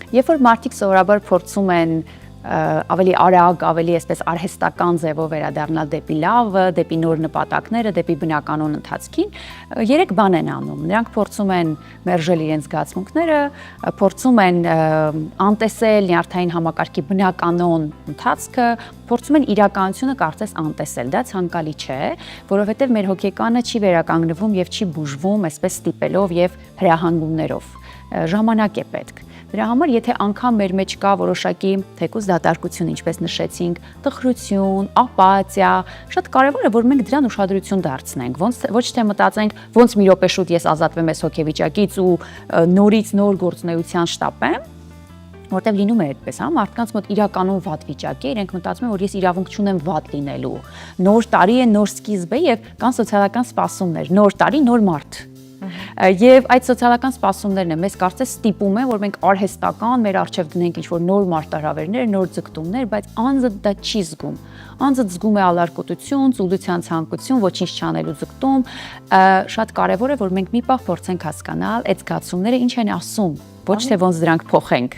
Երբ որ մարդիկ սովորաբար փորձում են ավելի արագ, ավելի այսպես արհեստական ձևով վերադառնալ դեպի լավը, դեպի նոր նպատակները, դեպի բնականոն ընթացքին, երեք բան են անում։ Նրանք փորձում են մերժել իրենց զգացմունքները, փորձում են անտեսել նյարդային համակարգի բնականոն ընթացքը, փորձում են իրականությունը կարծես անտեսել։ Դա ցանկալի չէ, որովհետև մեր հոգեկանը չի վերականգնվում եւ չի բուժվում այսպես ստիպելով եւ հրահանգումներով։ Ժամանակ է պետք։ Դրա համար, եթե անգամ մեր մեջ կա որոշակի թեկուզ դատարկություն, ինչպես նշեցինք, տխրություն, ապաթիա, շատ կարևոր է, որ մենք դրան ուշադրություն դարձնենք, ոչ թե մտածենք, ոնց մի րոպե շուտ ես ազատվեմ այս հոգեվիճակից ու նորից նոր գործունեության շտապեմ, որտեղ լինում է այդպես, մարդկանց մոտ իրականում վատ վիճակ է, իրենք մտածում են, որ ես իրավունք չունեմ վատ լինելու։ Նոր տարի է, նոր սկիզբ է եւ կան սոցիալական սպասումներ, նոր տարի, նոր մարդ։ Եվ այդ սոցիալական սպասումներն են մեզ կարծես ստիպում են, որ մենք արհեստական մեր առջև դնենք ինչ-որ նոր մարտահրավերներ, նոր ձգտումներ, բայց անձը դա չի զգում։ Անձը զգում է ալարկոտություն, ծուլության ցանկություն, ոչինչ չանելու ձգտում։ Շատ կարևոր է, որ մենք մի պահ փորձենք հասկանալ այդ զգացումները ինչ են ասում, ոչ թե ոնց դրանք փոխենք։